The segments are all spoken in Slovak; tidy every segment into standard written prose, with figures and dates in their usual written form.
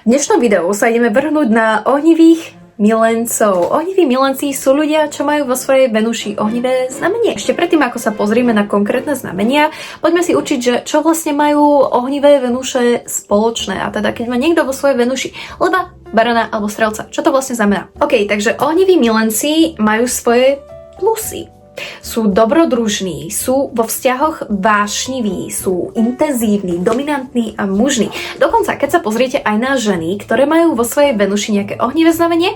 V dnešnom videu sa ideme vrhnúť na ohnivých milencov. Ohniví milenci sú ľudia, čo majú vo svojej Venuši ohnivé znamenie. Ešte predtým, ako sa pozrieme na konkrétne znamenia, poďme si učiť, že čo vlastne majú ohnivé Venuše spoločné. A teda, keď má niekto vo svojej Venuši leva, barana alebo strelca, čo to vlastne znamená? OK, takže ohniví milenci majú svoje plusy. Sú dobrodružní, sú vo vzťahoch vášniví, sú intenzívni, dominantní a mužní. Dokonca, keď sa pozriete aj na ženy, ktoré majú vo svojej Venuši nejaké ohnivé znamenie,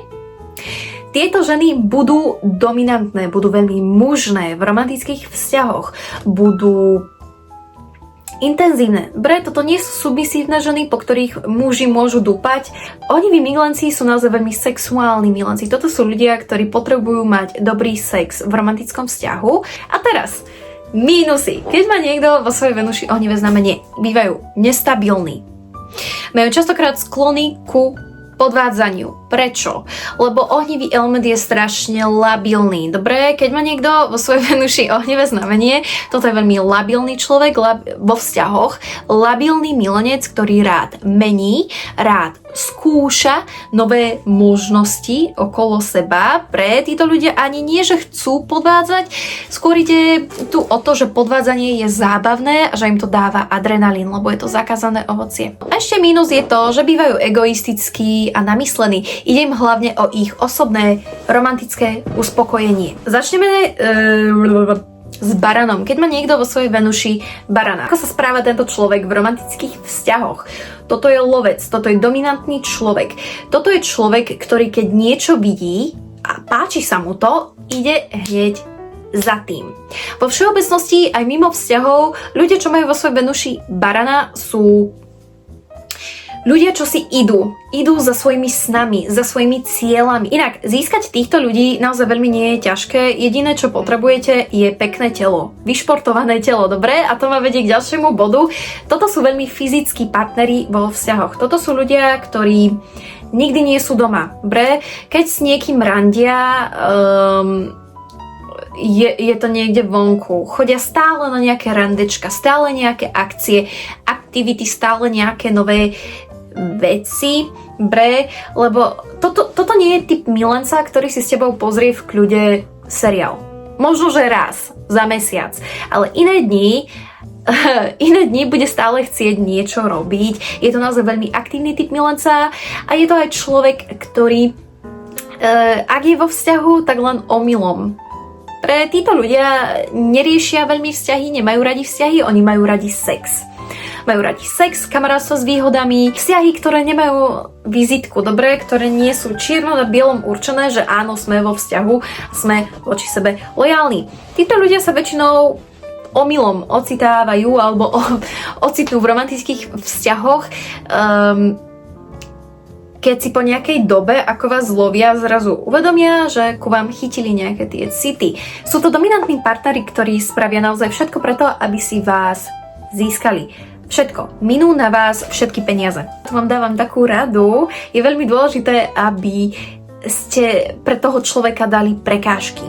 tieto ženy budú dominantné, budú veľmi mužné v romantických vzťahoch, budú intenzívne. Dobre, toto nie sú submisívne ženy, po ktorých muži môžu dúpať. Ohniví milenci sú naozaj veľmi sexuálni milenci. Toto sú ľudia, ktorí potrebujú mať dobrý sex v romantickom vzťahu. A teraz, mínusy. Keď má niekto vo svojej Venuši ohnivé znamenie, bývajú nestabilní. Majú častokrát sklony ku podvádzaniu. Prečo? Lebo ohnivý element je strašne labilný. Dobre, keď má niekto vo svojej Venuši ohnivé znamenie, toto je veľmi labilný človek vo vzťahoch, labilný milenec, ktorý rád mení, rád skúša nové možnosti okolo seba. Pre títo ľudia ani nie, že chcú podvádzať, skôr ide tu o to, že podvádzanie je zábavné a že im to dáva adrenalín, lebo je to zakázané ovocie. A ešte mínus je to, že bývajú egoistickí a namyslení. Ide im hlavne o ich osobné romantické uspokojenie. Začneme s baranom. Keď má niekto vo svojej Venuši barana, ako sa správa tento človek v romantických vzťahoch? Toto je lovec, toto je dominantný človek. Toto je človek, ktorý keď niečo vidí a páči sa mu to, ide hneď za tým. Vo všeobecnosti aj mimo vzťahov ľudia, čo majú vo svojej Venuši barana, sú ľudia, čo si idú za svojimi snami, za svojimi cieľami. Inak, získať týchto ľudí naozaj veľmi nie je ťažké. Jediné, čo potrebujete, je pekné telo. Vyšportované telo, dobre? A to ma vedie k ďalšiemu bodu. Toto sú veľmi fyzickí partneri vo vzťahoch. Toto sú ľudia, ktorí nikdy nie sú doma, dobre? Keď s niekým randia, je to niekde vonku. Chodia stále na nejaké randečka, stále nejaké akcie, aktivity, stále nejaké nové veci, lebo toto nie je typ milenca, ktorý si s tebou pozrie v kľude seriál. Možno, že raz za mesiac, ale iné dni bude stále chcieť niečo robiť. Je to naozaj veľmi aktívny typ milenca a je to aj človek, ktorý ak je vo vzťahu, tak len omylom. Pre títo ľudia neriešia veľmi vzťahy, nemajú radi vzťahy, oni majú radi sex. Majú radi sex, kamarátstvo s výhodami, vzťahy, ktoré nemajú vizitku, dobre, ktoré nie sú čierno na bielom určené, že áno, sme vo vzťahu, sme voči sebe lojálni. Títo ľudia sa väčšinou omylom ocitávajú alebo ocitnú v romantických vzťahoch, keď si po nejakej dobe, ako vás zlovia, zrazu uvedomia, že ku vám chytili nejaké tie city. Sú to dominantní partneri, ktorí spravia naozaj všetko preto, aby si vás získali. Všetko. Minú na vás všetky peniaze. Tu vám dávam takú radu. Je veľmi dôležité, aby ste pre toho človeka dali prekážky.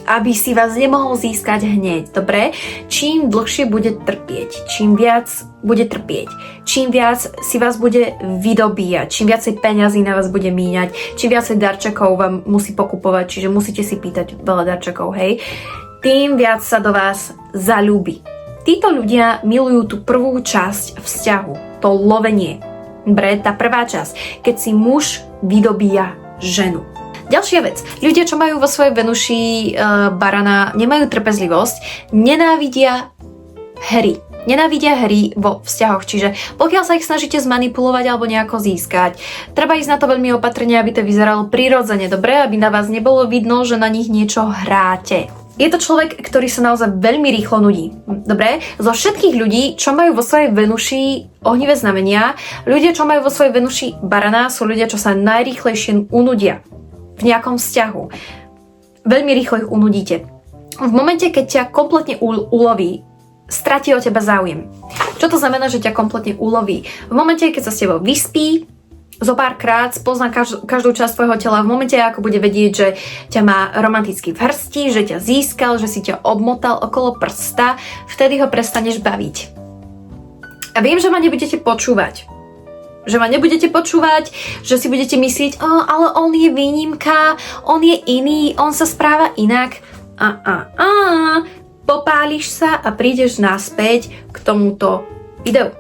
Aby si vás nemohol získať hneď. Dobre? Čím dlhšie bude trpieť, čím viac bude trpieť, čím viac si vás bude vydobíjať, čím viacej peňazí na vás bude míňať, čím viacej darčekov vám musí pokupovať, čiže musíte si pýtať veľa darčekov, hej, tým viac sa do vás zaľúbi. Títo ľudia milujú tú prvú časť vzťahu, to lovenie. Dobre, tá prvá časť, keď si muž vydobíja ženu. Ďalšia vec, ľudia, čo majú vo svojej Venuši barana, nemajú trpezlivosť, nenávidia hry. Nenávidia hry vo vzťahoch, čiže pokiaľ sa ich snažíte zmanipulovať alebo nejako získať, treba ísť na to veľmi opatrne, aby to vyzeralo prirodzene, dobre, aby na vás nebolo vidno, že na nich niečo hráte. Je to človek, ktorý sa naozaj veľmi rýchlo nudí. Dobre? Zo všetkých ľudí, čo majú vo svojej Venuši ohnivé znamenia, ľudia, čo majú vo svojej Venuši barana, sú ľudia, čo sa najrýchlejšie unudia v nejakom vzťahu. Veľmi rýchlo ich unudíte. V momente, keď ťa kompletne uloví, stratí o teba záujem. Čo to znamená, že ťa kompletne uloví? V momente, keď sa s tebou vyspí, zo párkrát spozná každú časť tvojho tela, v momente, ako bude vedieť, že ťa má romanticky v hrsti, že ťa získal, že si ťa obmotal okolo prsta, vtedy ho prestaneš baviť. A viem, že ma nebudete počúvať. Že ma nebudete počúvať, že si budete myslieť, ale on je výnimka, on je iný, on sa správa inak. Popáliš sa a prídeš naspäť k tomuto videu.